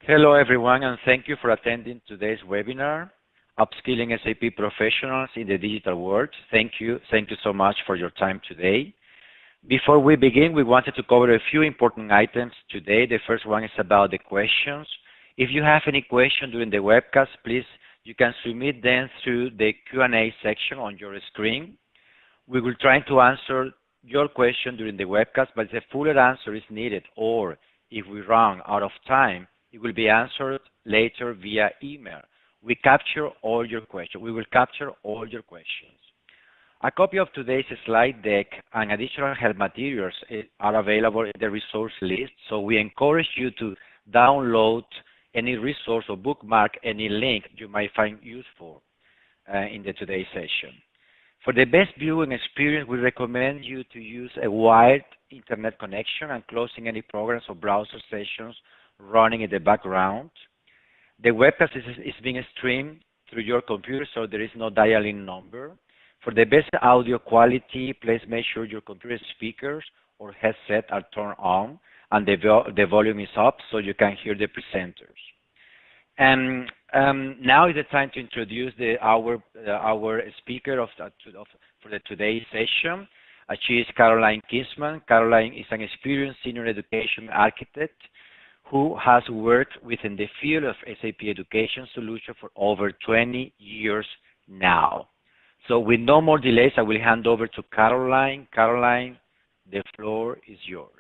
Hello everyone, and thank you for attending today's webinar, Upskilling SAP Professionals in the Digital World. Thank you so much for your time today. Before we begin, we wanted to cover a few important items today. The first one is about the questions. If you have any question during the webcast, please, you can submit them through the Q&A section on your screen. We will try to answer your question during the webcast, but if a fuller answer is needed, or if we run out of time, it will be answered later via email. We capture all your questions. We will capture all your questions. A copy of today's slide deck and additional help materials are available in the resource list, so we encourage you to download any resource or bookmark any link you might find useful in today's session. For the best viewing experience, we recommend you to use a wired internet connection and closing any programs or browser sessions running in the background. The webcast is being streamed through your computer, so there is no dial-in number. For the best audio quality, please make sure your computer speakers or headset are turned on and the volume is up so you can hear the presenters. And now is the time to introduce our speaker for today's session. She is Caroline Kinsman. Caroline is an experienced senior education architect who has worked within the field of SAP Education Solutions for over 20 years now. So with no more delays, I will hand over to Caroline. Caroline, the floor is yours.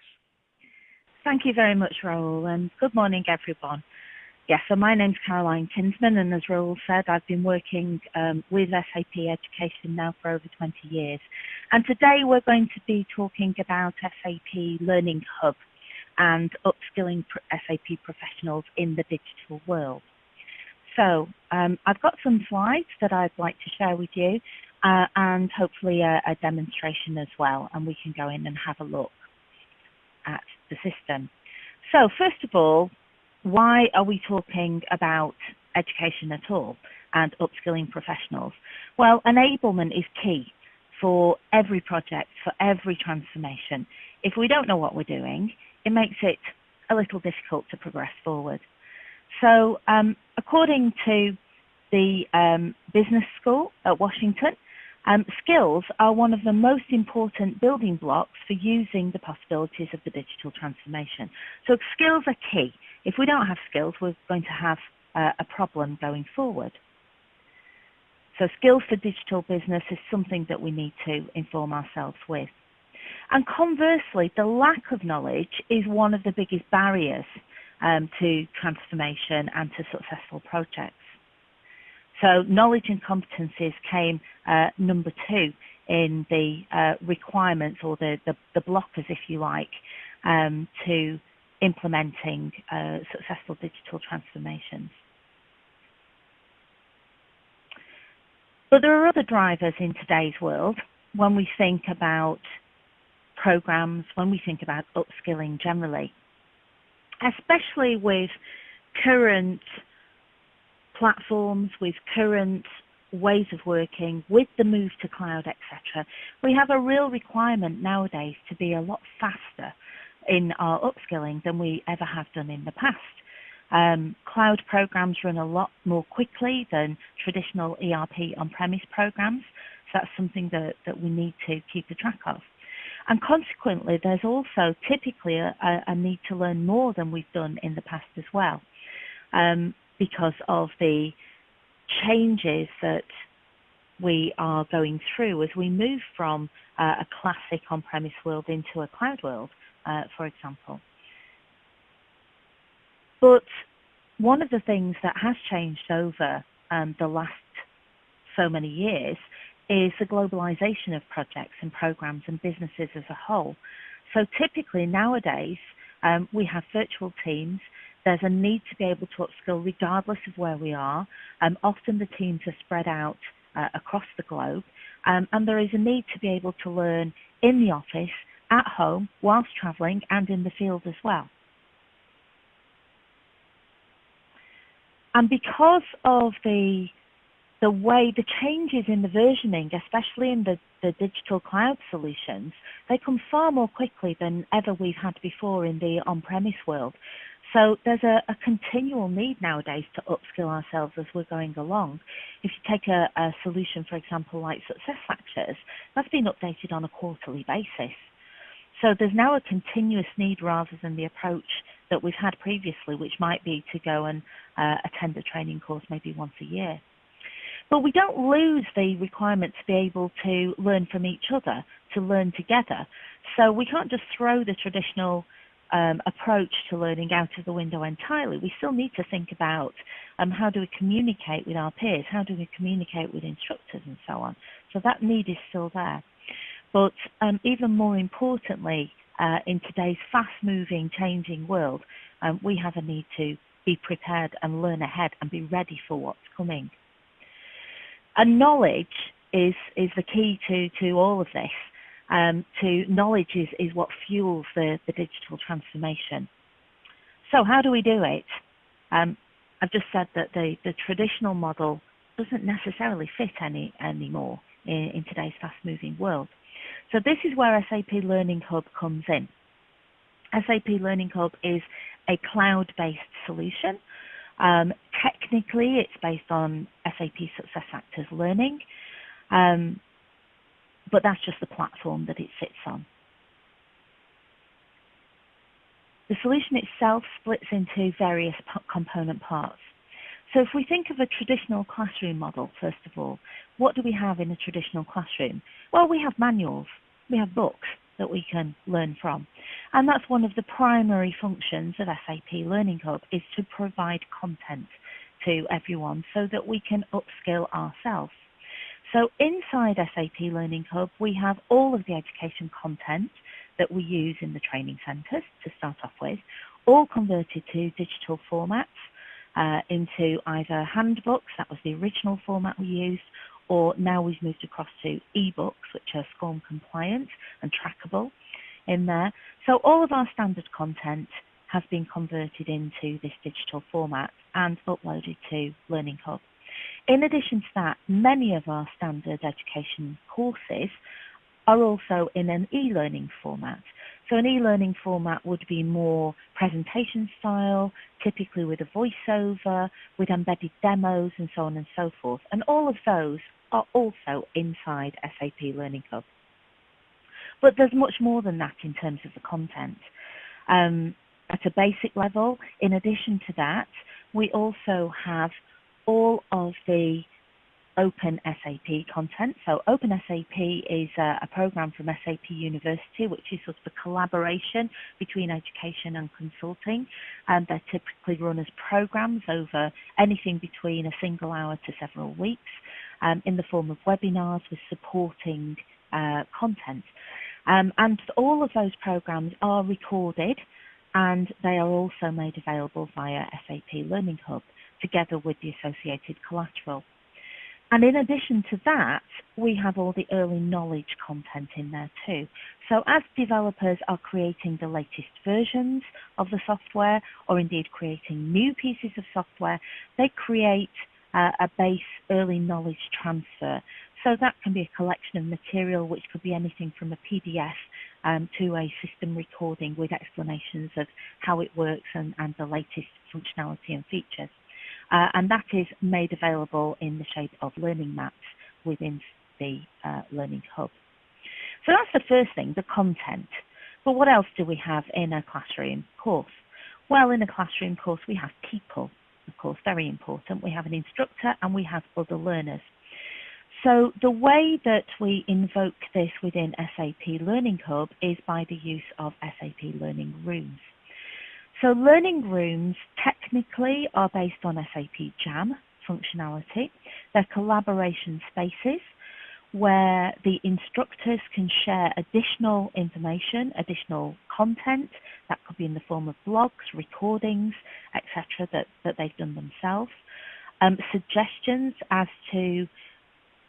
Thank you very much, Raul, and good morning, everyone. Yes, so my name's Caroline Kinsman, and as Raul said, I've been working with SAP Education now for over 20 years. And today we're going to be talking about SAP Learning Hub and upskilling SAP professionals in the digital world. So I've got some slides that I'd like to share with you and hopefully a demonstration as well, and we can go in and have a look at the system. So first of all, why are we talking about education at all and upskilling professionals? Well, enablement is key for every project, for every transformation. If we don't know what we're doing, it makes it a little difficult to progress forward. So according to the business school at Washington, skills are one of the most important building blocks for using the possibilities of the digital transformation. So skills are key. If we don't have skills, we're going to have a problem going forward. So skills for digital business is something that we need to inform ourselves with. And conversely, the lack of knowledge is one of the biggest barriers to transformation and to successful projects. So knowledge and competencies came number 2 in the requirements or the blockers, if you like, to implementing successful digital transformations. But there are other drivers in today's world when we think about programs, when we think about upskilling generally, especially with current platforms, with current ways of working, with the move to cloud, etc. We have a real requirement nowadays to be a lot faster in our upskilling than we ever have done in the past. Cloud programs run a lot more quickly than traditional ERP on-premise programs, so that's something that we need to keep a track of. And consequently, there's also typically a need to learn more than we've done in the past as well, because of the changes that we are going through as we move from a classic on-premise world into a cloud world, for example. But one of the things that has changed over the last so many years is the globalization of projects and programs and businesses as a whole. So typically nowadays, we have virtual teams. There's a need to be able to upskill regardless of where we are. Often the teams are spread out across the globe, and there is a need to be able to learn in the office, at home, whilst traveling, and in the field as well. And because of the changes in the versioning, especially in the digital cloud solutions, they come far more quickly than ever we've had before in the on-premise world. So there's a continual need nowadays to upskill ourselves as we're going along. If you take a solution, for example, like success factors, that's been updated on a quarterly basis. So there's now a continuous need rather than the approach that we've had previously, which might be to go and attend a training course maybe once a year. But we don't lose the requirement to be able to learn from each other, to learn together. So we can't just throw the traditional approach to learning out of the window entirely. We still need to think about how do we communicate with our peers, how do we communicate with instructors and so on. So that need is still there. But even more importantly, in today's fast-moving, changing world, we have a need to be prepared and learn ahead and be ready for what's coming. And knowledge is the key to all of this. Knowledge is what fuels the digital transformation. So how do we do it? I've just said that the traditional model doesn't necessarily fit anymore in today's fast-moving world. So this is where SAP Learning Hub comes in. SAP Learning Hub is a cloud-based solution. Technically, it's based on SAP SuccessFactors Learning, but that's just the platform that it sits on. The solution itself splits into various component parts. So if we think of a traditional classroom model, first of all, what do we have in a traditional classroom? Well, we have manuals, we have books that we can learn from. And that's one of the primary functions of SAP Learning Hub, is to provide content to everyone so that we can upskill ourselves. So inside SAP Learning Hub, we have all of the education content that we use in the training centres to start off with, all converted to digital formats, into either handbooks, that was the original format we used, or now we've moved across to ebooks, which are SCORM compliant and trackable in there. So all of our standard content has been converted into this digital format and uploaded to Learning Hub. In addition to that, many of our standard education courses are also in an e-learning format. So an e-learning format would be more presentation style, typically with a voiceover, with embedded demos and so on and so forth. And all of those are also inside SAP Learning Hub. But there's much more than that in terms of the content. At a basic level, in addition to that, we also have all of the Open SAP content. So Open SAP is a program from SAP University, which is sort of a collaboration between education and consulting. And they're typically run as programs over anything between a single hour to several weeks, in the form of webinars with supporting content. And all of those programs are recorded, and they are also made available via SAP Learning Hub, together with the associated collateral. And in addition to that, we have all the early knowledge content in there too. So as developers are creating the latest versions of the software, or indeed creating new pieces of software, they create a base early knowledge transfer. So that can be a collection of material, which could be anything from a PDF to a system recording with explanations of how it works and the latest functionality and features. And that is made available in the shape of learning maps within the Learning Hub. So that's the first thing, the content. But what else do we have in a classroom course? Well, in a classroom course, we have people, of course, very important. We have an instructor and we have other learners. So the way that we invoke this within SAP Learning Hub is by the use of SAP Learning Rooms. So learning rooms technically are based on SAP Jam functionality. They're collaboration spaces where the instructors can share additional information, additional content. That could be in the form of blogs, recordings, etc. that they've done themselves. Suggestions as to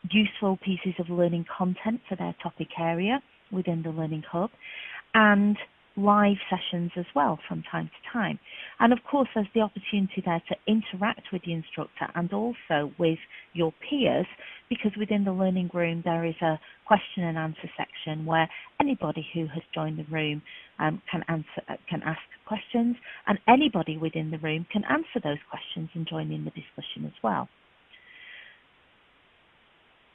useful pieces of learning content for their topic area within the Learning Hub, and live sessions as well from time to time. And of course, there's the opportunity there to interact with the instructor and also with your peers, because within the learning room there is a question and answer section where anybody who has joined the room can ask questions, and anybody within the room can answer those questions and join in the discussion as well.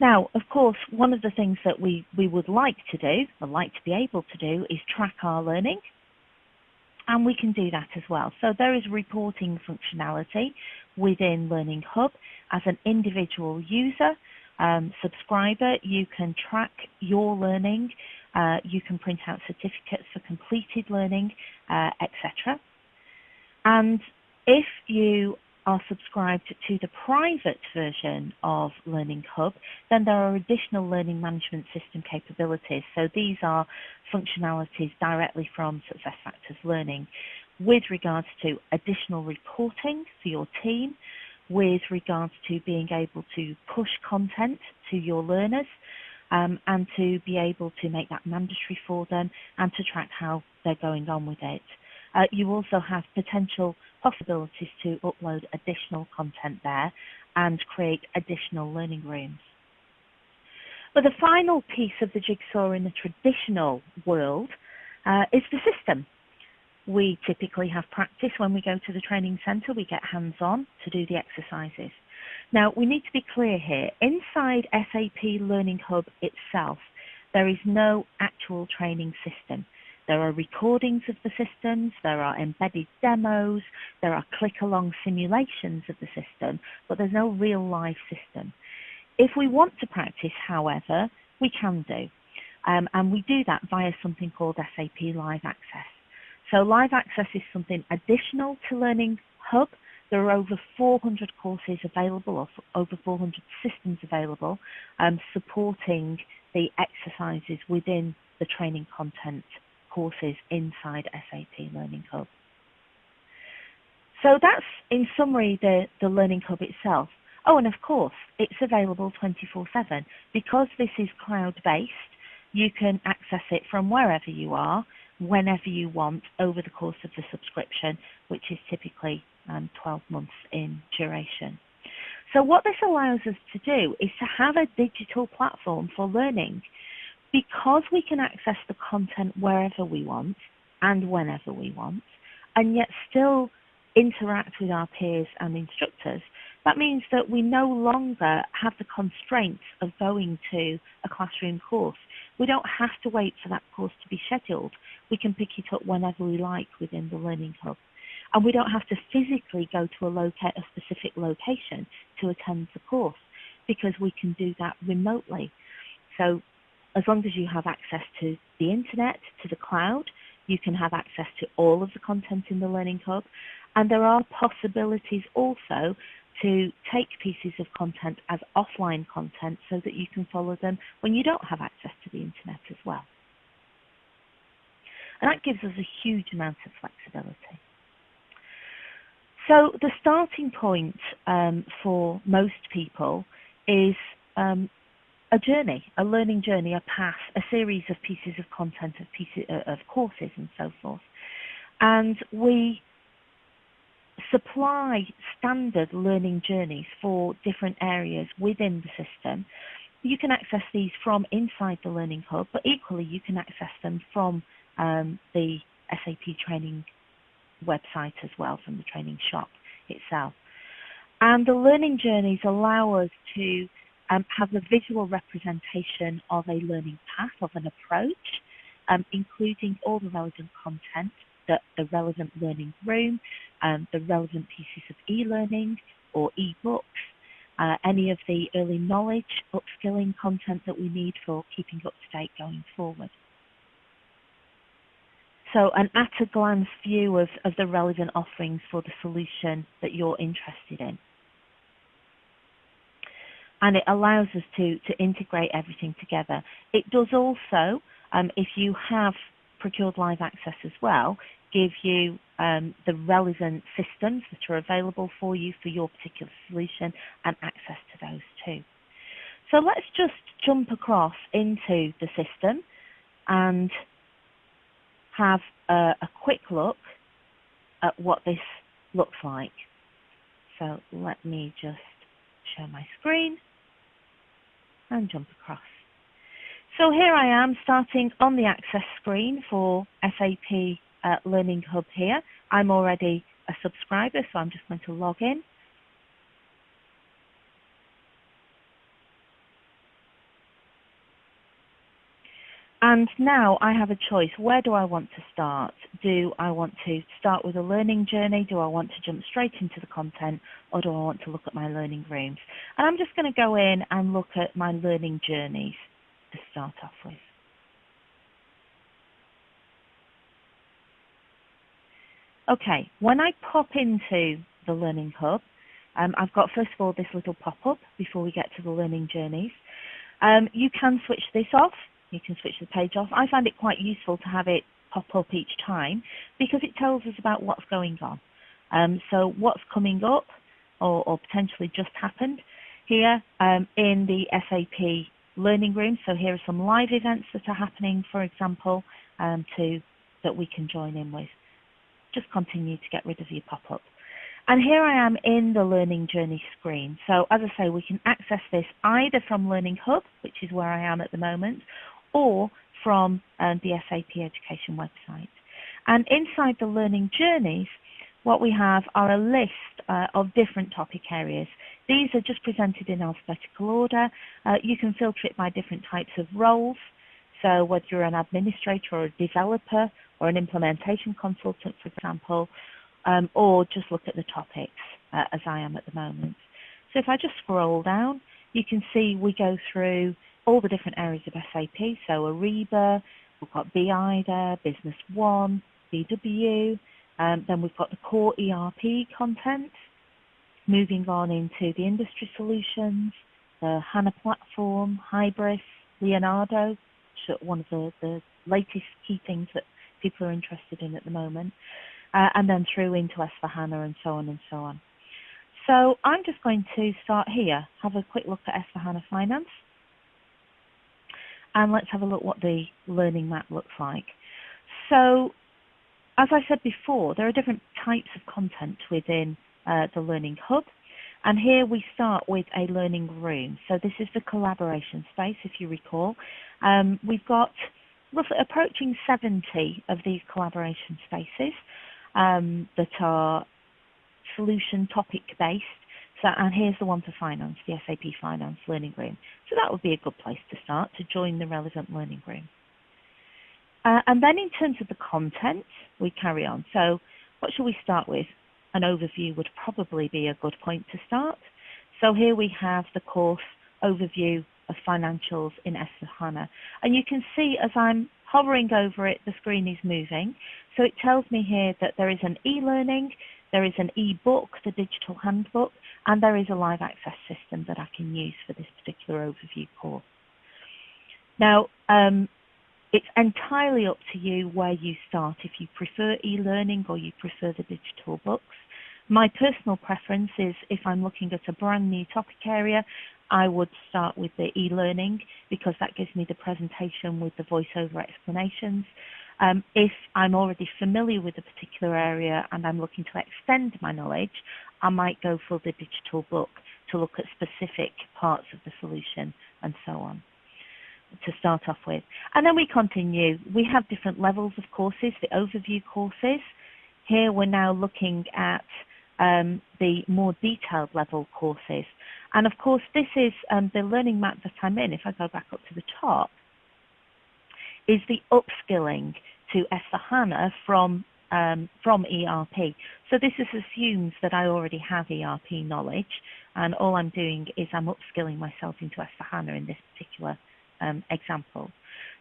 Now, of course, one of the things that we would like to do, or like to be able to do, is track our learning, and we can do that as well. So there is reporting functionality within Learning Hub. As an individual user, subscriber, you can track your learning, you can print out certificates for completed learning, etc. And if you are subscribed to the private version of Learning Hub, then there are additional learning management system capabilities. So these are functionalities directly from SuccessFactors Learning with regards to additional reporting for your team, with regards to being able to push content to your learners, and to be able to make that mandatory for them and to track how they're going on with it. You also have potential possibilities to upload additional content there and create additional learning rooms. But the final piece of the jigsaw in the traditional world is the system. We typically have practice when we go to the training centre. We get hands-on to do the exercises. Now, we need to be clear here. Inside SAP Learning Hub itself, there is no actual training system. There are recordings of the systems, there are embedded demos, there are click-along simulations of the system, but there's no real live system. If we want to practice, however, we can do. And we do that via something called SAP Live Access. So Live Access is something additional to Learning Hub. There are over 400 courses available, or over 400 systems available, supporting the exercises within the training content courses inside SAP Learning Hub. So that's, in summary, the Learning Hub itself. Oh, and of course, it's available 24/7. Because this is cloud-based, you can access it from wherever you are, whenever you want, over the course of the subscription, which is typically 12 months in duration. So what this allows us to do is to have a digital platform for learning. Because we can access the content wherever we want and whenever we want, and yet still interact with our peers and instructors, that means that we no longer have the constraints of going to a classroom course. We don't have to wait for that course to be scheduled. We can pick it up whenever we like within the Learning Hub. And we don't have to physically go to a specific location to attend the course, because we can do that remotely. So as long as you have access to the internet, to the cloud, you can have access to all of the content in the Learning Hub. And there are possibilities also to take pieces of content as offline content so that you can follow them when you don't have access to the internet as well. And that gives us a huge amount of flexibility. So the starting point for most people is a journey, a learning journey, a path, a series of pieces of content, of courses and so forth. And we supply standard learning journeys for different areas within the system. You can access these from inside the Learning Hub, but equally you can access them from the SAP training website as well, from the training shop itself. And the learning journeys allow us to have a visual representation of a learning path, of an approach, including all the relevant content, the relevant learning room, the relevant pieces of e-learning or e-books, any of the early knowledge, upskilling content that we need for keeping up to date going forward. So an at-a-glance view of the relevant offerings for the solution that you're interested in. And it allows us to integrate everything together. It does also, if you have procured live access as well, give you the relevant systems that are available for you for your particular solution and access to those too. So let's just jump across into the system and have a quick look at what this looks like. So let me just share my screen and jump across. So here I am starting on the access screen for SAP Learning Hub here. I'm already a subscriber, so I'm just going to log in. And now I have a choice. Where do I want to start? Do I want to start with a learning journey? Do I want to jump straight into the content? Or do I want to look at my learning rooms? And I'm just going to go in and look at my learning journeys to start off with. Okay, when I pop into the Learning Hub, I've got first of all this little pop-up before we get to the learning journeys. You can switch this off. You can switch the page off. I find it quite useful to have it pop up each time because it tells us about what's going on. So what's coming up or potentially just happened here in the SAP Learning Room. So here are some live events that are happening, for example, that we can join in with. Just continue to get rid of your pop-up. And here I am in the Learning Journey screen. So as I say, we can access this either from Learning Hub, which is where I am at the moment, or from the SAP Education website. And inside the Learning Journeys, what we have are a list of different topic areas. These are just presented in alphabetical order. You can filter it by different types of roles. So whether you're an administrator or a developer or an implementation consultant, for example, or just look at the topics as I am at the moment. So if I just scroll down, you can see we go through all the different areas of SAP. So Ariba, we've got BI there, Business One, BW, then we've got the core ERP content, moving on into the industry solutions, the HANA platform, Hybris, Leonardo, one of the latest key things that people are interested in at the moment, and then through into S4HANA and so on and so on. So I'm just going to start here, have a quick look at S4HANA Finance, and let's have a look what the learning map looks like. So as I said before, there are different types of content within the Learning Hub. And here we start with a learning room. So this is the collaboration space, if you recall. We've got roughly approaching 70 of these collaboration spaces that are solution topic based. So, and here's the one for finance, the SAP Finance Learning Room. So that would be a good place to start, to join the relevant learning room. And then in terms of the content, we carry on. So what should we start with? An overview would probably be a good point to start. So here we have the course overview of financials in S4HANA. And you can see as I'm hovering over it, the screen is moving. So it tells me here that there is an e-learning, there is an e-book, the digital handbook, and there is a live access system that I can use for this particular overview course. Now, it's entirely up to you where you start, if you prefer e-learning or you prefer the digital books. My personal preference is if I'm looking at a brand new topic area, I would start with the e-learning because that gives me the presentation with the voiceover explanations. If I'm already familiar with a particular area and I'm looking to extend my knowledge, I might go for the digital book to look at specific parts of the solution and so on, to start off with. And then we continue. We have different levels of courses, the overview courses. Here we're now looking at the more detailed level courses. And of course, this is the learning map that I'm in. If I go back up to the top, is the upskilling to S4HANA from ERP. So this assumes that I already have ERP knowledge, and all I'm doing is I'm upskilling myself into S4HANA in this particular example.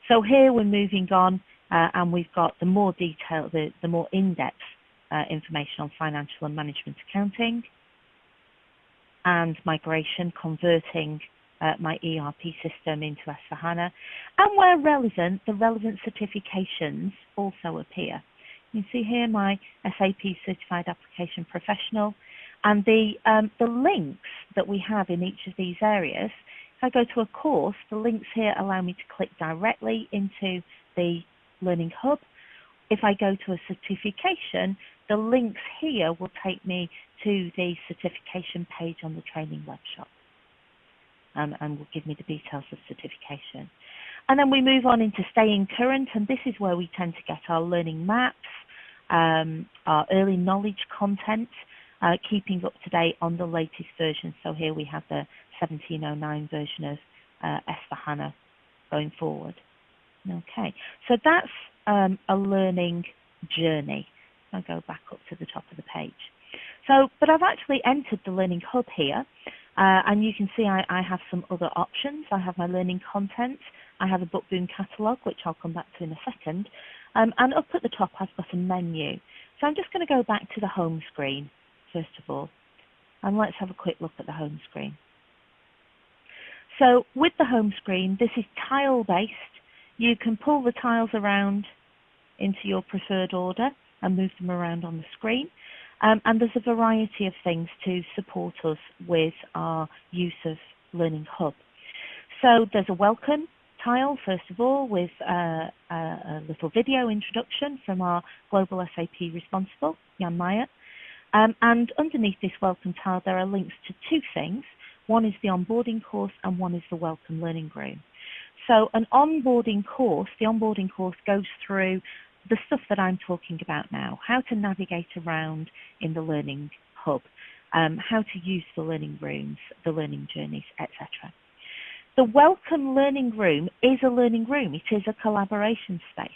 So here we're moving on, and we've got the more detailed, the more in-depth information on financial and management accounting and migration, converting my ERP system into S4HANA. And where relevant, the relevant certifications also appear. You can see here my SAP Certified Application Professional, and the links that we have in each of these areas. If I go to a course, the links here allow me to click directly into the Learning Hub, if I go to a certification, the links here will take me to the certification page on the training web shop, and will give me the details of certification. And then we move on into staying current, and this is where we tend to get our learning maps, our early knowledge content, keeping up to date on the latest version. So here we have the 1709 version of S4HANA going forward. Okay, so that's a learning journey. I'll go back up to the top of the page. So, but I've actually entered the Learning Hub here, and you can see I have some other options. I have my learning content. I have a book boom catalogue, which I'll come back to in a second. And up at the top, I've got a menu. So I'm just going to go back to the home screen, first of all. And let's have a quick look at the home screen. So with the home screen, this is tile-based. You can pull the tiles around into your preferred order and move them around on the screen. And there's a variety of things to support us with our use of Learning Hub. So there's a welcome tile, first of all, with a little video introduction from our Global SAP responsible, Jan Meyer. And underneath this welcome tile, there are links to two things. One is the onboarding course and one is the welcome learning room. So an onboarding course, the onboarding course goes through the stuff that I'm talking about now, how to navigate around in the Learning Hub, how to use the learning rooms, the learning journeys, etc. The Welcome Learning Room is a learning room. It is a collaboration space.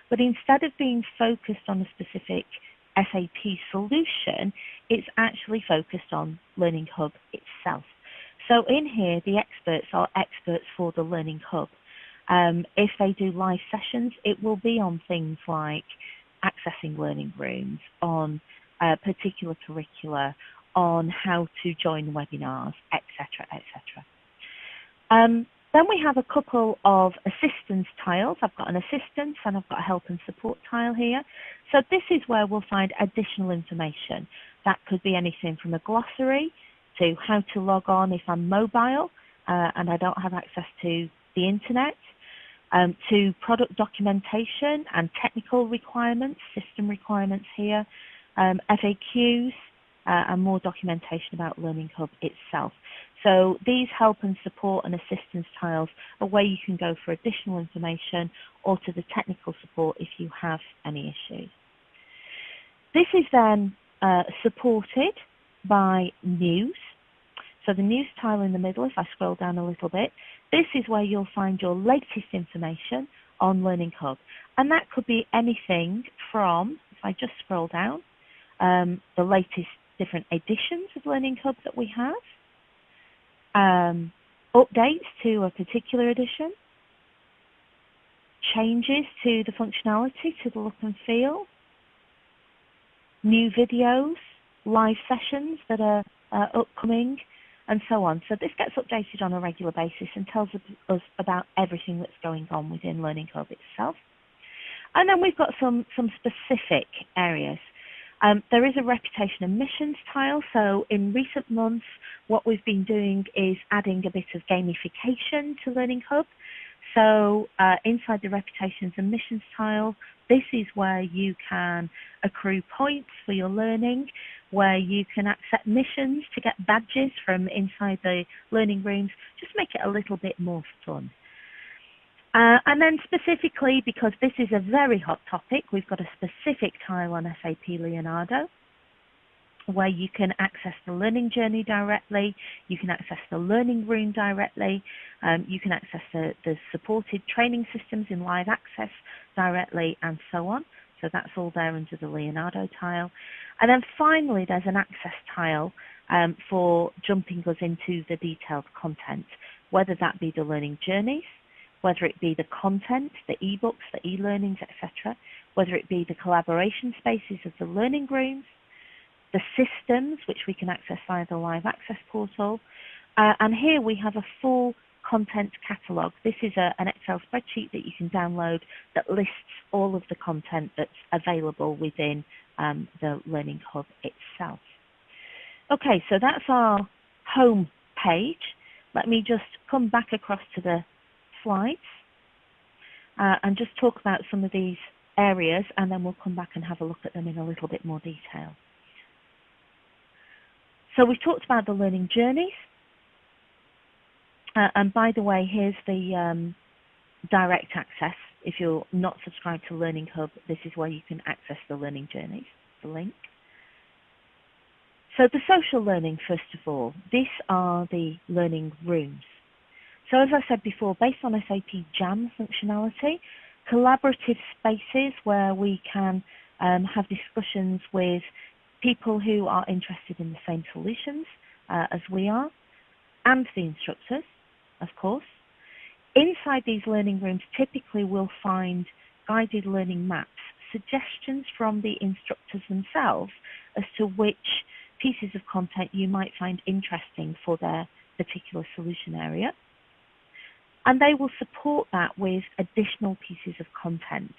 But instead of being focused on a specific SAP solution, it's actually focused on Learning Hub itself. So in here, the experts are experts for the Learning Hub. If they do live sessions, it will be on things like accessing learning rooms, on particular curricula, on how to join webinars, etc., etc. Then we have a couple of assistance tiles. I've got an assistance and I've got a help and support tile here. So this is where we'll find additional information. That could be anything from a glossary to how to log on if I'm mobile and I don't have access to the internet, to product documentation and technical requirements, system requirements here, FAQs, and more documentation about Learning Hub itself. So these help and support and assistance tiles are where you can go for additional information or to the technical support if you have any issues. This is then supported by news. So the news tile in the middle, if I scroll down a little bit, this is where you'll find your latest information on Learning Hub. And that could be anything from, if I just scroll down, the latest different editions of Learning Hub that we have, updates to a particular edition, changes to the functionality, to the look and feel, new videos, live sessions that are upcoming, and so on. So this gets updated on a regular basis and tells us about everything that's going on within Learning Hub itself. And then we've got some specific areas. There is a reputation and missions tile. So in recent months, what we've been doing is adding a bit of gamification to Learning Hub. So inside the reputations and missions tile, this is where you can accrue points for your learning, where you can accept missions to get badges from inside the learning rooms, just make it a little bit more fun. And then specifically, because this is a very hot topic, we've got a specific tile on SAP Leonardo, where you can access the learning journey directly, you can access the learning room directly, you can access the supported training systems in live access directly, and so on. So that's all there under the Leonardo tile. And then finally, there's an access tile for jumping us into the detailed content, whether that be the learning journeys, whether it be the content, the e-books, the e-learnings, etc., whether it be the collaboration spaces of the learning rooms, the systems, which we can access via the live access portal. And here we have a full content catalogue. This is an Excel spreadsheet that you can download that lists all of the content that's available within the Learning Hub itself. Okay, so that's our home page. Let me just come back across to the slides and just talk about some of these areas, and then we'll come back and have a look at them in a little bit more detail. So we've talked about the learning journeys. And by the way, here's the direct access. If you're not subscribed to Learning Hub, this is where you can access the learning journeys, the link. So the social learning, first of all, these are the learning rooms. So as I said before, based on SAP Jam functionality, collaborative spaces where we can have discussions with people who are interested in the same solutions as we are, and the instructors, of course. Inside these learning rooms, typically we'll find guided learning maps, suggestions from the instructors themselves as to which pieces of content you might find interesting for their particular solution area. And they will support that with additional pieces of content.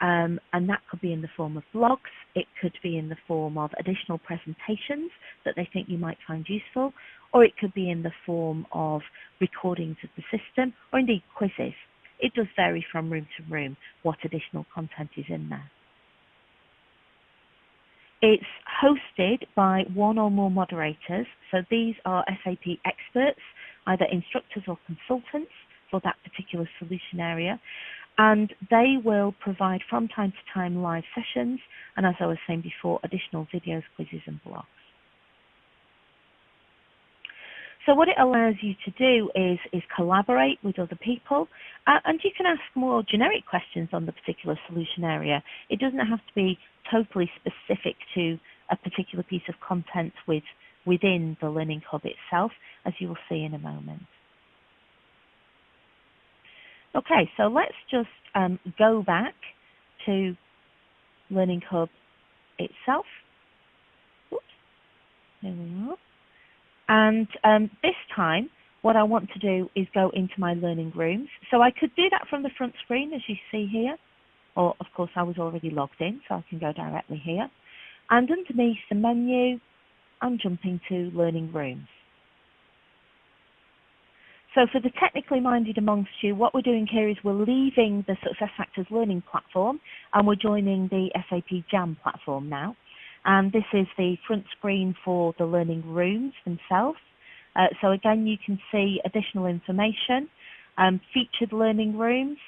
And that could be in the form of blogs, it could be in the form of additional presentations that they think you might find useful, or it could be in the form of recordings of the system, or indeed quizzes. It does vary from room to room what additional content is in there. It's hosted by one or more moderators, so these are SAP experts, either instructors or consultants for that particular solution area. And they will provide from time to time live sessions, and as I was saying before, additional videos, quizzes and blogs. So what it allows you to do is collaborate with other people, and you can ask more generic questions on the particular solution area. It doesn't have to be totally specific to a particular piece of content within the Learning Hub itself, as you will see in a moment. Okay, so let's just go back to Learning Hub itself. Oops, there we are. And this time, what I want to do is go into my learning rooms. So I could do that from the front screen, as you see here. Or, of course, I was already logged in, so I can go directly here. And underneath the menu, I'm jumping to learning rooms. So for the technically minded amongst you, what we're doing here is we're leaving the SuccessFactors learning platform and we're joining the SAP Jam platform now. And this is the front screen for the learning rooms themselves. So again, you can see additional information, featured learning rooms,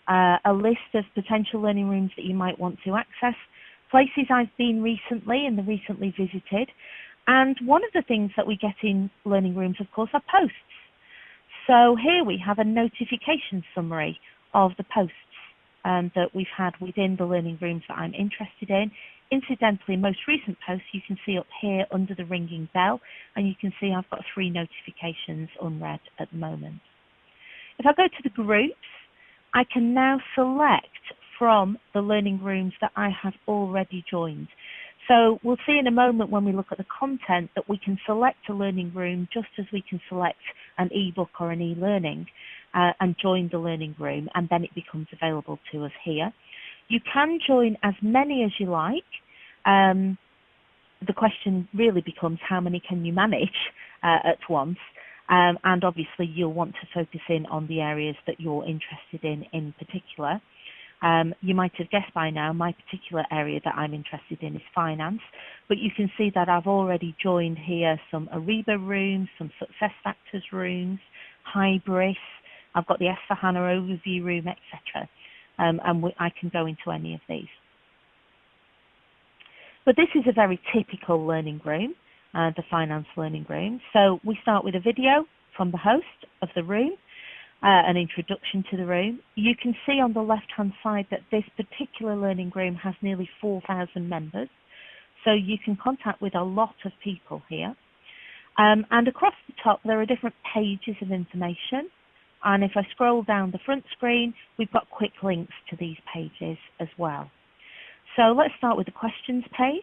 a list of potential learning rooms that you might want to access, places I've been recently and the recently visited. And one of the things that we get in learning rooms, of course, are posts. So here we have a notification summary of the posts that we've had within the learning rooms that I'm interested in. Incidentally, most recent posts you can see up here under the ringing bell, and you can see I've got 3 notifications unread at the moment. If I go to the groups, I can now select from the learning rooms that I have already joined. So we'll see in a moment when we look at the content that we can select a learning room just as we can select an ebook or an e-learning and join the learning room, and then it becomes available to us here. You can join as many as you like. The question really becomes how many can you manage at once? And obviously you'll want to focus in on the areas that you're interested in particular. You might have guessed by now, my particular area that I'm interested in is finance, but you can see that I've already joined here some Ariba rooms, some SuccessFactors rooms, Hybris, I've got the S4HANA overview room, etc. And I can go into any of these. But this is a very typical learning room, the finance learning room. So we start with a video from the host of the room, an introduction to the room. You can see on the left-hand side that this particular learning room has nearly 4,000 members. So you can contact with a lot of people here. And across the top, there are different pages of information. And if I scroll down the front screen, we've got quick links to these pages as well. So let's start with the questions page.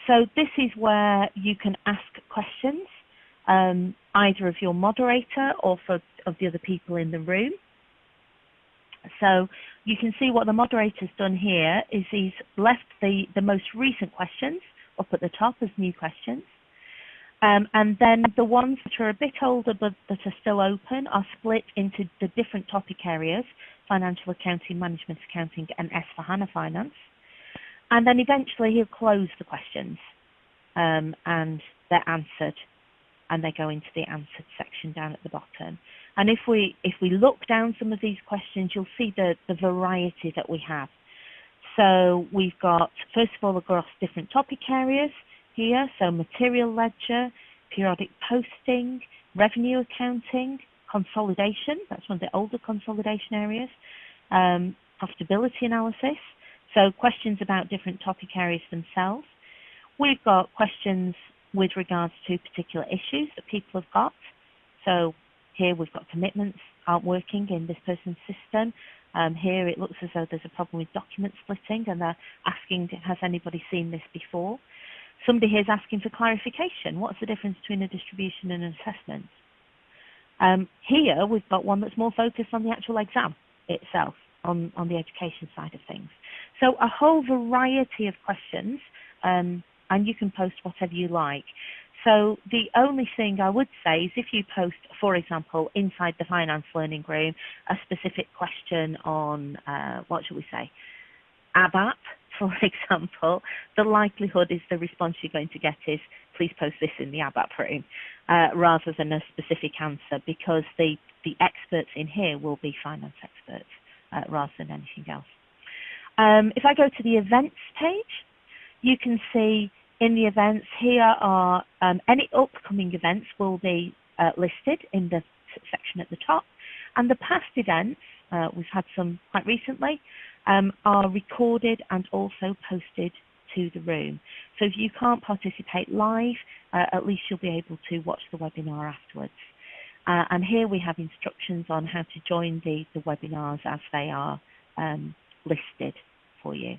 So this is where you can ask questions, either of your moderator or of the other people in the room. So you can see what the moderator's done here is he's left the most recent questions up at the top as new questions. And then the ones that are a bit older but that are still open are split into the different topic areas: financial accounting, management accounting, and S/4HANA finance. And then eventually he'll close the questions, and they're answered, and they go into the answered section down at the bottom. And if we look down some of these questions, you'll see the variety that we have. So we've got, first of all, across different topic areas here. So material ledger, periodic posting, revenue accounting, consolidation. That's one of the older consolidation areas. Profitability analysis. So questions about different topic areas themselves. We've got questions with regards to particular issues that people have got. So here we've got commitments aren't working in this person's system. Here it looks as though there's a problem with document splitting, and they're asking, has anybody seen this before? Somebody here is asking for clarification. What's the difference between a distribution and an assessment? Here we've got one that's more focused on the actual exam itself, on the education side of things. So a whole variety of questions, and you can post whatever you like. So the only thing I would say is if you post, for example, inside the finance learning room, a specific question on, what should we say, ABAP, for example, the likelihood is the response you're going to get is, please post this in the ABAP room, rather than a specific answer, because the experts in here will be finance experts, rather than anything else. If I go to the events page, you can see in the events here are any upcoming events will be listed in the section at the top, and the past events, we've had some quite recently, are recorded and also posted to the room. So if you can't participate live, at least you'll be able to watch the webinar afterwards. And here we have instructions on how to join the webinars as they are listed for you.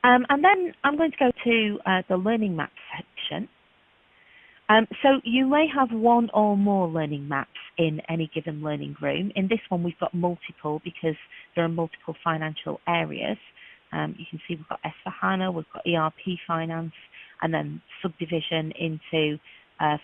And then I'm going to go to the Learning Maps section. So you may have one or more learning maps in any given learning room. In this one, we've got multiple because there are multiple financial areas. You can see we've got S/4HANA, we've got ERP finance, and then subdivision into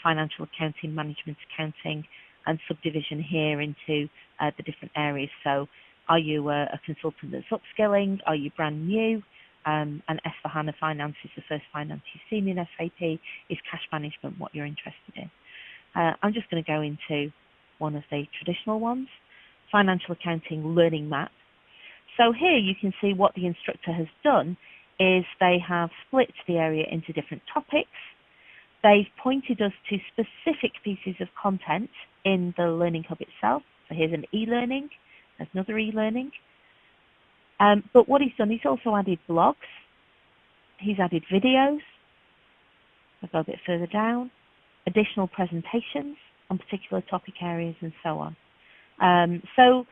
financial accounting, management accounting, and subdivision here into the different areas. So are you a consultant that's upskilling? Are you brand new? And S/4HANA finance is the first finance you've seen in SAP. Is cash management what you're interested in? I'm just going to go into one of the traditional ones, financial accounting learning map. So here you can see what the instructor has done is they have split the area into different topics. They've pointed us to specific pieces of content in the Learning Hub itself. So here's an e-learning, there's another e-learning. But what he's done, he's also added blogs, he's added videos, I'll go a bit further down, additional presentations on particular topic areas and so on. So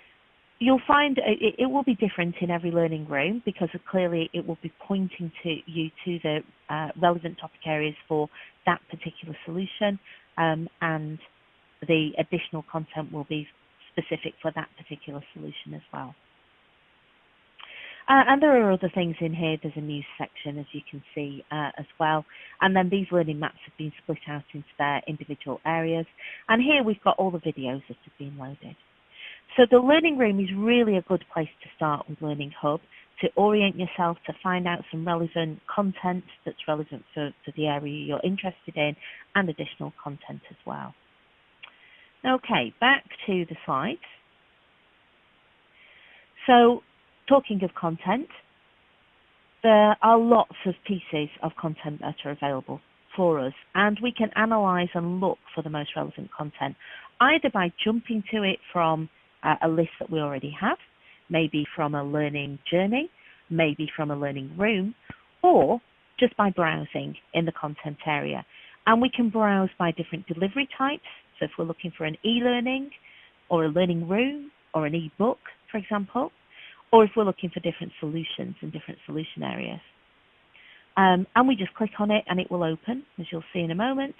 you'll find it will be different in every learning room because clearly it will be pointing to you to the relevant topic areas for that particular solution, and the additional content will be specific for that particular solution as well. And there are other things in here. There's a news section, as you can see, as well. And then these learning maps have been split out into their individual areas. And here we've got all the videos that have been loaded. So the learning room is really a good place to start with Learning Hub, to orient yourself, to find out some relevant content that's relevant for the area you're interested in, and additional content as well. Okay, back to the slides. So, talking of content, there are lots of pieces of content that are available for us, and we can analyze and look for the most relevant content, either by jumping to it from a list that we already have, maybe from a learning journey, maybe from a learning room, or just by browsing in the content area. And we can browse by different delivery types. So if we're looking for an e-learning or a learning room or an e-book, for example, or if we're looking for different solutions and different solution areas. And we just click on it and it will open, as you'll see in a moment.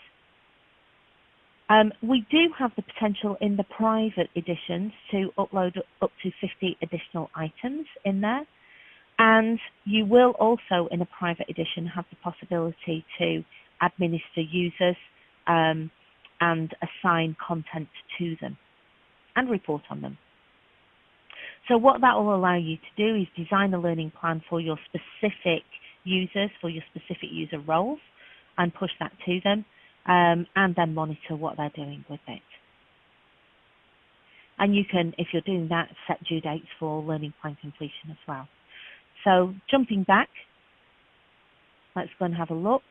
We do have the potential in the private editions to upload up to 50 additional items in there. And you will also, in a private edition, have the possibility to administer users, and assign content to them and report on them. So what that will allow you to do is design a learning plan for your specific users, for your specific user roles, and push that to them, and then monitor what they're doing with it. And you can, if you're doing that, set due dates for learning plan completion as well. So jumping back, let's go and have a look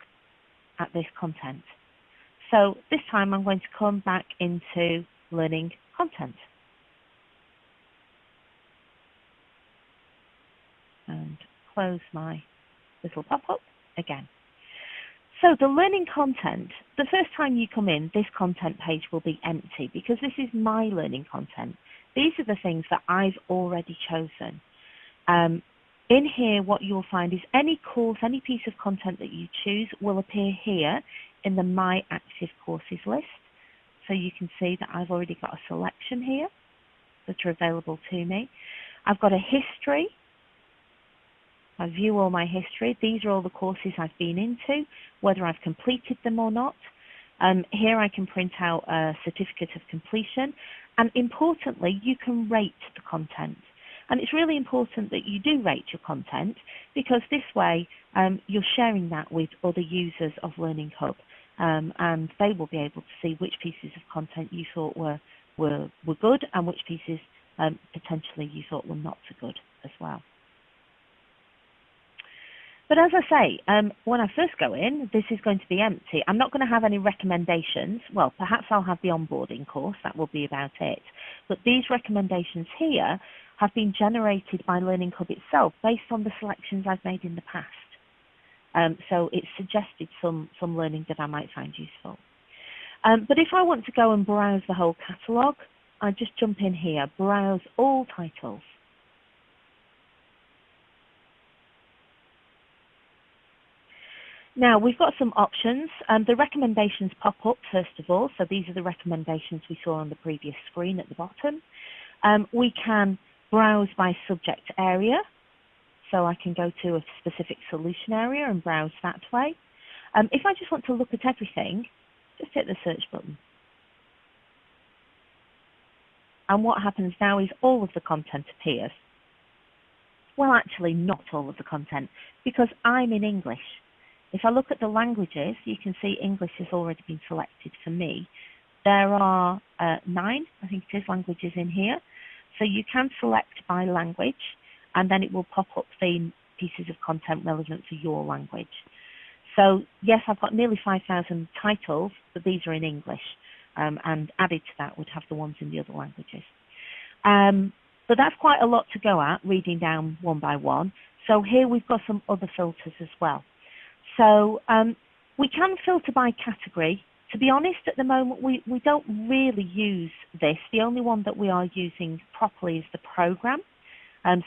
at this content. So this time I'm going to come back into learning content. And close my little pop-up again. So the learning content, the first time you come in, this content page will be empty because this is my learning content. These are the things that I've already chosen. In here, what you'll find is any course, any piece of content that you choose will appear here in the My Active Courses list. So you can see that I've already got a selection here that are available to me. I've got a history. I view all my history. These are all the courses I've been into, whether I've completed them or not. Here I can print out a certificate of completion. And importantly, you can rate the content. And it's really important that you do rate your content because this way you're sharing that with other users of Learning Hub. And they will be able to see which pieces of content you thought were good and which pieces potentially you thought were not so good as well. But as I say, when I first go in, this is going to be empty. I'm not going to have any recommendations. Well, perhaps I'll have the onboarding course. That will be about it. But these recommendations here have been generated by Learning Hub itself based on the selections I've made in the past. So it's suggested some learning that I might find useful. But if I want to go and browse the whole catalogue, I just jump in here, browse all titles. Now, we've got some options. The recommendations pop up, first of all. So these are the recommendations we saw on the previous screen at the bottom. We can browse by subject area. So I can go to a specific solution area and browse that way. If I just want to look at everything, just hit the search button. And what happens now is all of the content appears. Well, actually, not all of the content, because I'm in English. If I look at the languages, you can see English has already been selected for me. There are 9, I think it is, languages in here. So you can select by language, and then it will pop up the pieces of content relevant for your language. So yes, I've got nearly 5,000 titles, but these are in English. And added to that would have the ones in the other languages. But that's quite a lot to go at, reading down one by one. So here we've got some other filters as well. So we can filter by category. To be honest, at the moment, we don't really use this. The only one that we are using properly is the program.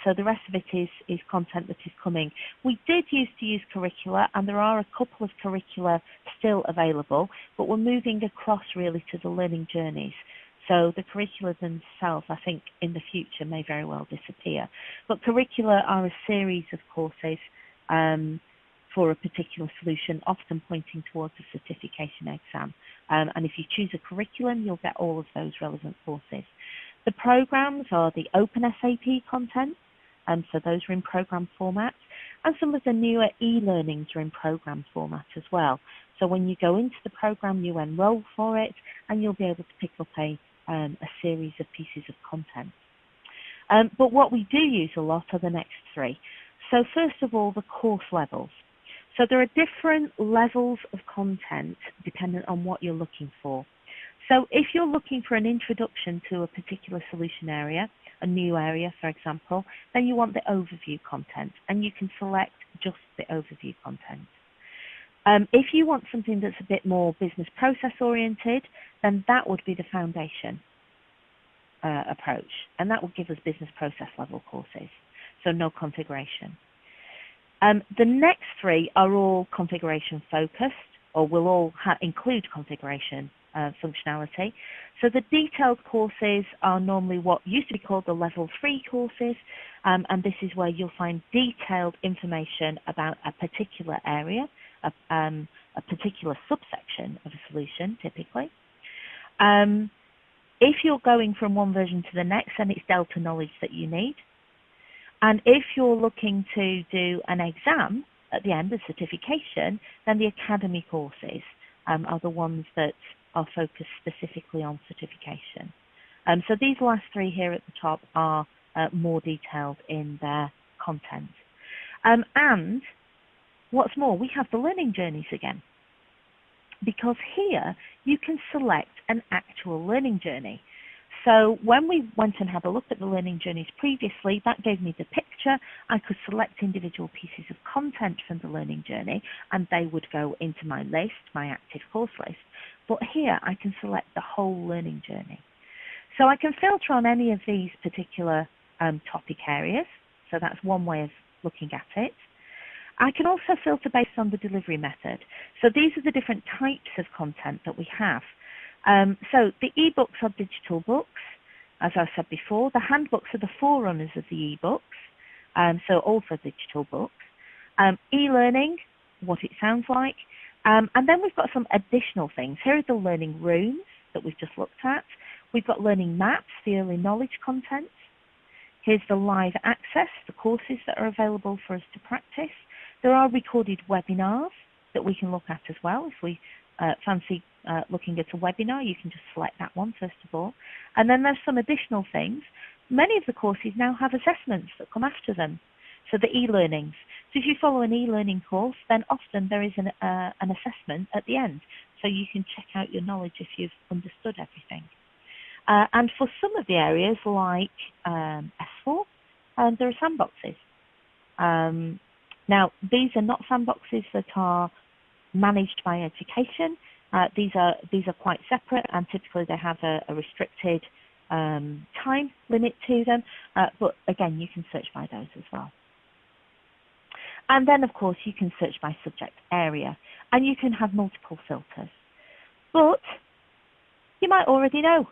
So the rest of it is content that is coming. We did used to use curricula, and there are a couple of curricula still available, but we're moving across really to the learning journeys. So the curricula themselves, I think, in the future may very well disappear. But curricula are a series of courses for a particular solution, often pointing towards a certification exam. And if you choose a curriculum, you'll get all of those relevant courses. The programs are the open SAP content, so those are in program format, and some of the newer e-learnings are in program format as well. So when you go into the program, you enroll for it, and you'll be able to pick up a series of pieces of content. But what we do use a lot are the next 3. So first of all, the course levels. So there are different levels of content dependent on what you're looking for. So if you're looking for an introduction to a particular solution area, a new area, for example, then you want the overview content, and you can select just the overview content. If you want something that's a bit more business process oriented, then that would be the foundation approach, and that will give us business process level courses, so no configuration. The next 3 are all configuration focused, or will all include configuration functionality. So the detailed courses are normally what used to be called the level 3 courses, and this is where you'll find detailed information about a particular area a particular subsection of a solution, typically. If you're going from one version to the next, then it's Delta knowledge that you need. And if you're looking to do an exam at the end of certification, then the academy courses are the ones that are focused specifically on certification. So these last three here at the top are more detailed in their content. And what's more, we have the learning journeys again, because here you can select an actual learning journey. So when we went and had a look at the learning journeys previously, that gave me the picture. I could select individual pieces of content from the learning journey, and they would go into my list, my active course list. But here I can select the whole learning journey. So I can filter on any of these particular topic areas. So that's one way of looking at it. I can also filter based on the delivery method. So these are the different types of content that we have. So the ebooks are digital books, as I said before. The handbooks are the forerunners of the ebooks, so also digital books. E-learning, what it sounds like. And then we've got some additional things. Here are the learning rooms that we've just looked at. We've got learning maps, the early knowledge content. Here's the live access, the courses that are available for us to practice. There are recorded webinars that we can look at as well. If we fancy looking at a webinar, you can just select that one first of all. And then there's some additional things. Many of the courses now have assessments that come after them. So the e-learnings. So if you follow an e-learning course, then often there is an assessment at the end. So you can check out your knowledge if you've understood everything. And for some of the areas like S4, there are sandboxes. Now, these are not sandboxes that are managed by education. These are quite separate, and typically they have a restricted time limit to them. But again, you can search by those as well. And then, of course, you can search by subject area, and you can have multiple filters. But you might already know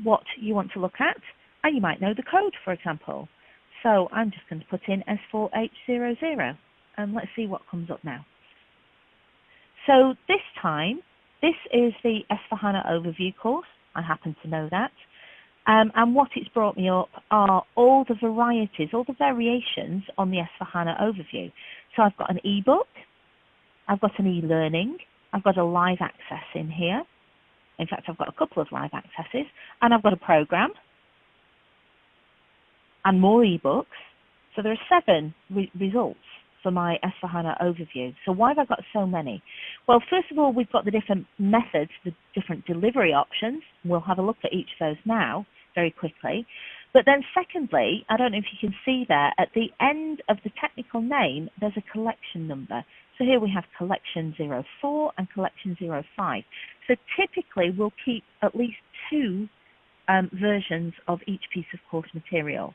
what you want to look at, and you might know the code, for example. So I'm just going to put in S4H00, and let's see what comes up now. So this time, this is the S4HANA Overview course. I happen to know that. And what it's brought me up are all the varieties, all the variations on the S4HANA Overview. So I've got an ebook, I've got an e-learning, I've got a live access in here. In fact, I've got a couple of live accesses, and I've got a program and more ebooks. So there are 7 results for my S4HANA overview. So why have I got so many? Well, first of all, we've got the different methods, the different delivery options. We'll have a look at each of those now very quickly. But then secondly, I don't know if you can see there, at the end of the technical name, there's a collection number. So here we have collection 04 and collection 05. So typically we'll keep at least 2 versions of each piece of course material.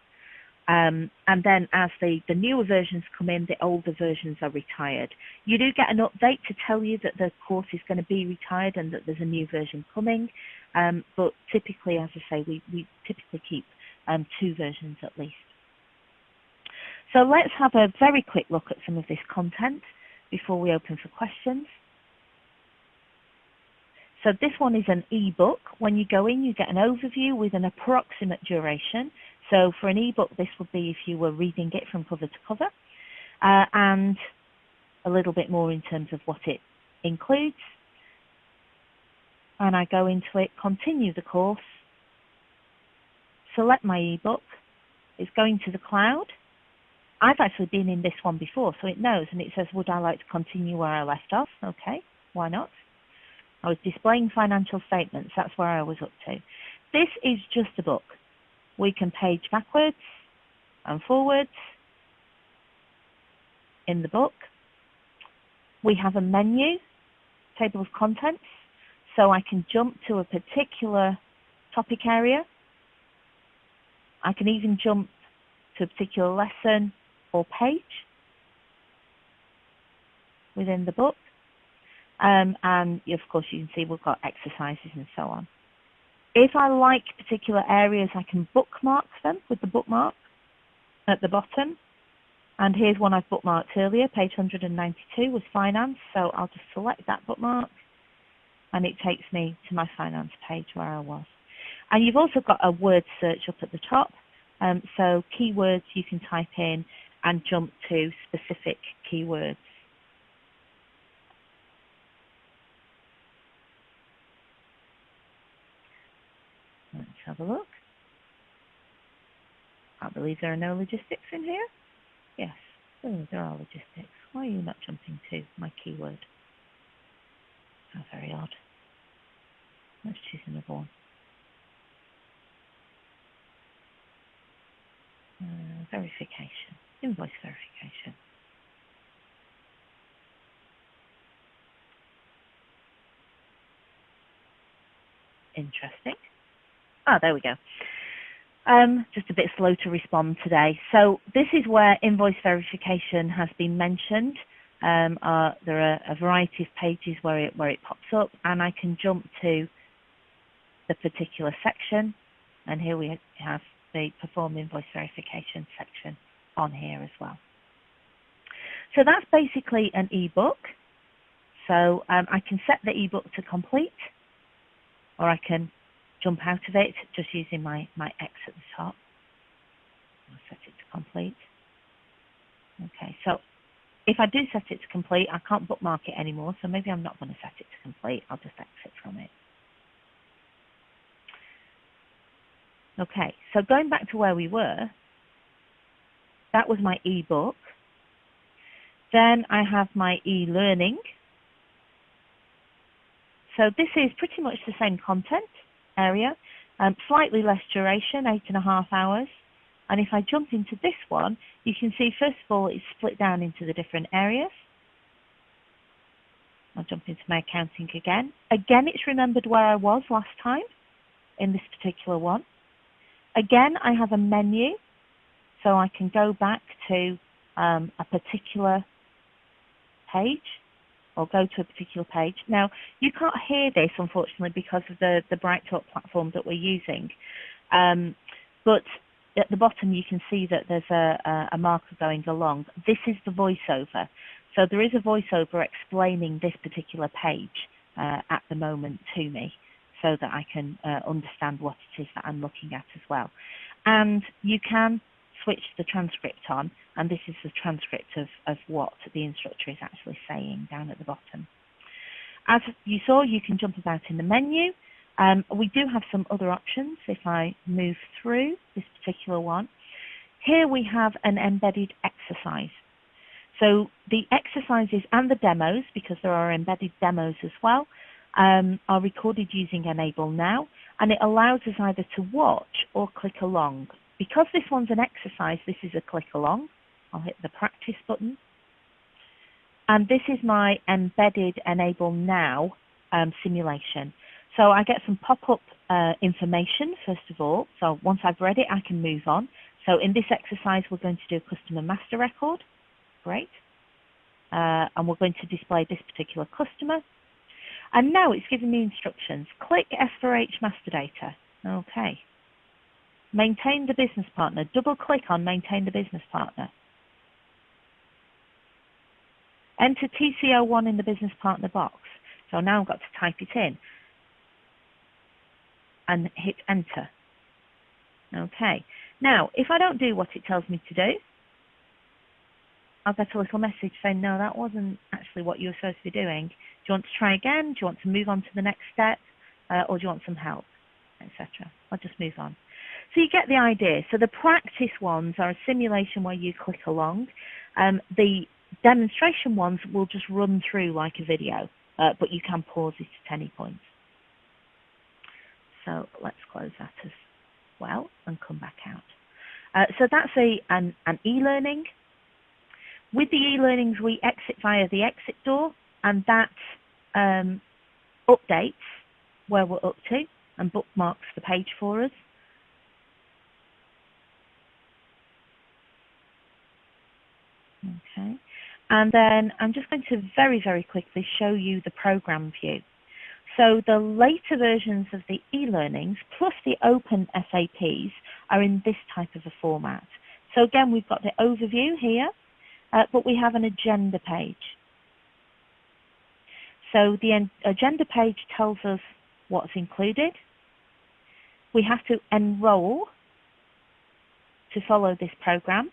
And then as the newer versions come in, the older versions are retired. You do get an update to tell you that the course is going to be retired and that there's a new version coming. But typically, as I say, we typically keep 2 versions at least. So let's have a very quick look at some of this content before we open for questions. So this one is an ebook. When you go in, you get an overview with an approximate duration. So for an ebook, this would be if you were reading it from cover to cover, and a little bit more in terms of what it includes. And I go into it, continue the course, select my ebook. It's going to the cloud. I've actually been in this one before, so it knows, and it says, would I like to continue where I left off? Okay, why not? I was displaying financial statements. That's where I was up to. This is just a book. We can page backwards and forwards in the book. We have a menu, table of contents, so I can jump to a particular topic area. I can even jump to a particular lesson or page within the book. And of course you can see we've got exercises and so on. If I like particular areas, I can bookmark them with the bookmark at the bottom. And here's one I've bookmarked earlier, page 192 was finance. So I'll just select that bookmark and it takes me to my finance page where I was. And you've also got a word search up at the top. So keywords you can type in and jump to specific keywords. Let's have a look. I believe there are no logistics in here. Yes, there are logistics. Why are you not jumping to my keyword? How very odd. Let's choose another one. Verification. Invoice verification. Interesting. There we go. Just a bit slow to respond today. So this is where invoice verification has been mentioned. There are a variety of pages where it pops up, and I can jump to the particular section. And here we have the perform invoice verification section on here as well. So that's basically an ebook. So I can set the ebook to complete, or I can jump out of it just using my X at the top. I'll set it to complete. Okay, so if I do set it to complete, I can't bookmark it anymore, so maybe I'm not going to set it to complete. I'll just exit from it. Okay, so going back to where we were, that was my ebook. Then I have my e-learning. So this is pretty much the same content area, slightly less duration, 8.5 hours. And if I jump into this one, you can see, first of all, it's split down into the different areas. I'll jump into my accounting again. Again, it's remembered where I was last time in this particular one. Again, I have a menu, so I can go back to a particular page, or go to a particular page. Now, you can't hear this, unfortunately, because of the BrightTalk platform that we're using. But at the bottom, you can see that there's a marker going along. This is the voiceover. So there is a voiceover explaining this particular page at the moment to me, so that I can understand what it is that I'm looking at as well. And you can switch the transcript on, and this is the transcript of what the instructor is actually saying down at the bottom. As you saw, you can jump about in the menu. We do have some other options if I move through this particular one. Here we have an embedded exercise. So the exercises and the demos, because there are embedded demos as well, are recorded using Enable Now, and it allows us either to watch or click along. Because this one's an exercise, this is a click along. I'll hit the practice button. And this is my embedded Enable Now simulation. So I get some pop-up information, first of all. So once I've read it, I can move on. So in this exercise, we're going to do a customer master record. Great. And we're going to display this particular customer. And now it's giving me instructions. Click S4H master data. Okay. Maintain the business partner. Double click on maintain the business partner. Enter TCO1 in the business partner box. So now I've got to type it in and hit enter. Okay. Now, if I don't do what it tells me to do, I'll get a little message saying, no, that wasn't actually what you were supposed to be doing. Do you want to try again? Do you want to move on to the next step? Or do you want some help, etc.? I'll just move on. So you get the idea. So the practice ones are a simulation where you click along. The demonstration ones will just run through like a video, but you can pause it at any point. So let's close that as well and come back out. So that's an e-learning. With the e-learnings, we exit via the exit door, and that updates where we're up to and bookmarks the page for us. Okay, and then I'm just going to very, very quickly show you the program view. So the later versions of the e-learnings plus the open SAPs are in this type of a format. So again, we've got the overview here. but we have an agenda page. So the agenda page tells us what's included. We have to enroll to follow this program.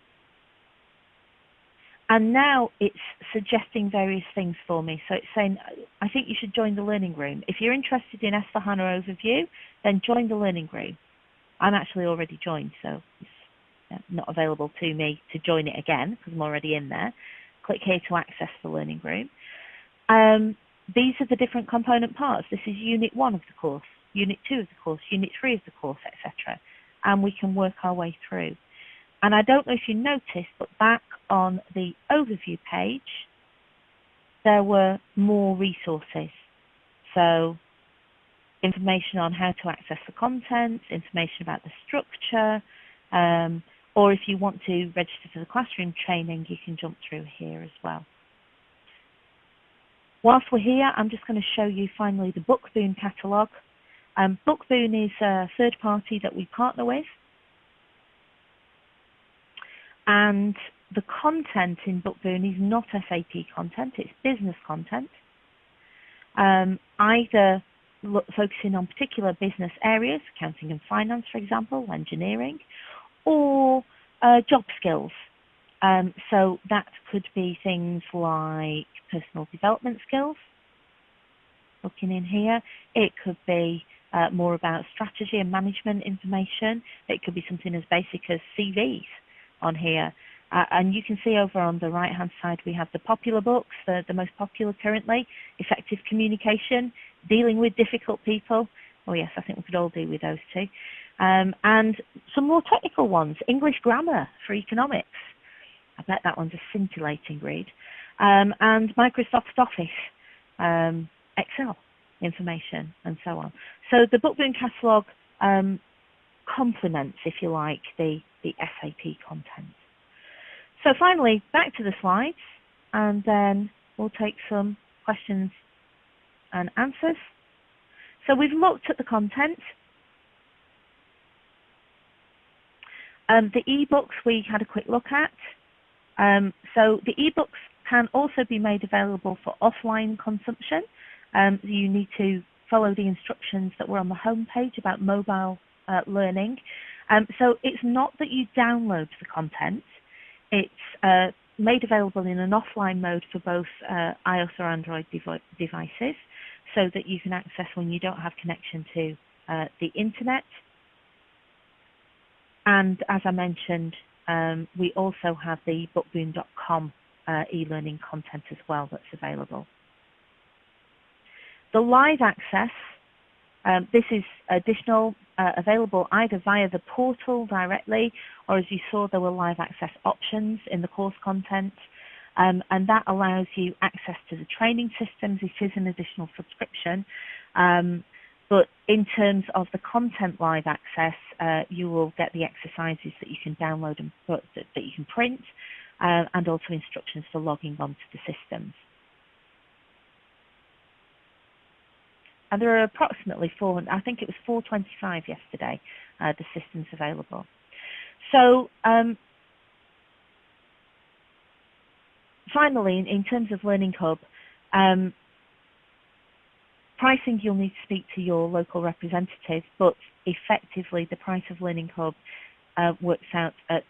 And now it's suggesting various things for me. So it's saying, I think you should join the learning room. If you're interested in S4HANA Overview, then join the learning room. I'm actually already joined, so it's not available to me to join it again because I'm already in there. Click here to access the learning room. These are the different component parts. This is Unit 1 of the course, Unit 2 of the course, Unit 3 of the course, etc. And we can work our way through. And I don't know if you noticed, but back on the overview page, there were more resources. So information on how to access the content, information about the structure, or if you want to register for the classroom training, you can jump through here as well. Whilst we're here, I'm just going to show you finally the Bookboon catalogue. Bookboon is a third party that we partner with. And the content in Bookboon is not SAP content, it's business content. Either focusing on particular business areas, accounting and finance, for example, engineering, or job skills. So that could be things like personal development skills, looking in here. It could be more about strategy and management information. It could be something as basic as CVs on here. And you can see over on the right-hand side, we have the popular books, the most popular currently, effective communication, dealing with difficult people. Oh yes, I think we could all do with those two. And some more technical ones, English grammar for economics. I bet that one's a scintillating read. And Microsoft Office, Excel information, and so on. So the Bookboon catalogue complements, if you like, the SAP content. So finally, back to the slides, and then we'll take some questions and answers. So we've looked at the content. The ebooks we had a quick look at. So the ebooks can also be made available for offline consumption. You need to follow the instructions that were on the home page about mobile learning. So it's not that you download the content. It's made available in an offline mode for both iOS or Android devices, so that you can access when you don't have connection to the internet. And as I mentioned, we also have the bookboon.com e-learning content as well that's available. The live access, this is additional, available either via the portal directly, or as you saw, there were live access options in the course content, and that allows you access to the training systems. It is an additional subscription, but in terms of the content live access, you will get the exercises that you can download and that you can print, and also instructions for logging onto the systems. And there are approximately I think it was 425 yesterday, the systems available. So finally, in terms of Learning Hub, pricing, you'll need to speak to your local representative, but effectively the price of Learning Hub works out at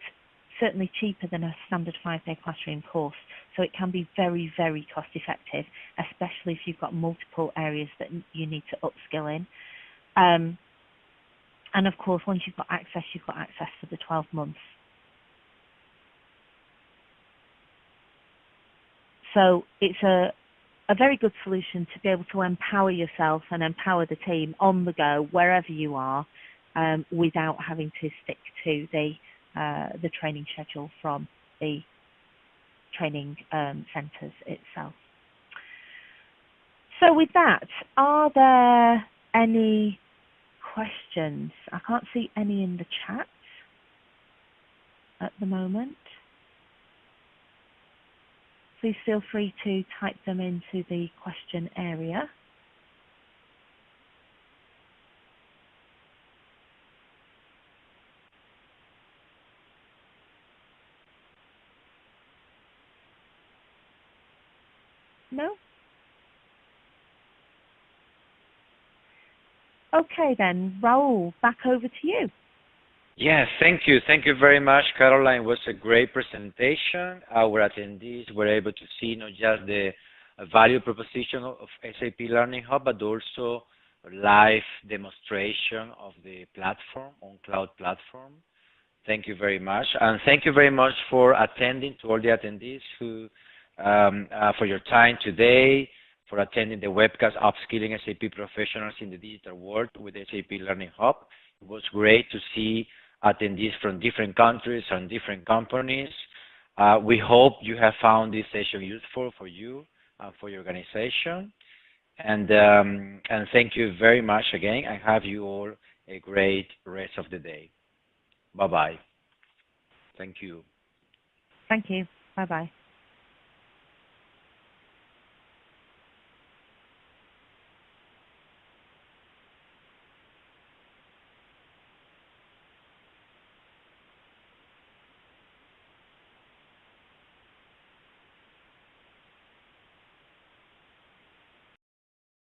certainly cheaper than a standard 5-day classroom course. So it can be very, very cost effective, especially if you've got multiple areas that you need to upskill in. And of course, once you've got access for the 12 months. So it's a very good solution to be able to empower yourself and empower the team on the go, wherever you are, without having to stick to the training schedule from the training centres itself. So with that, are there any questions? I can't see any in the chat at the moment. Please feel free to type them into the question area. No? Okay then, Raul, back over to you. Yes, thank you. Thank you very much, Caroline. It was a great presentation. Our attendees were able to see not just the value proposition of SAP Learning Hub, but also live demonstration of the platform, on cloud platform. Thank you very much. And thank you very much for attending, to all the attendees who, for your time today, for attending the webcast Upskilling SAP Professionals in the Digital World with SAP Learning Hub. It was great to see attendees from different countries and different companies. We hope you have found this session useful for you and for your organization. And thank you very much again, and have you all a great rest of the day. Bye-bye. Thank you. Thank you. Bye-bye.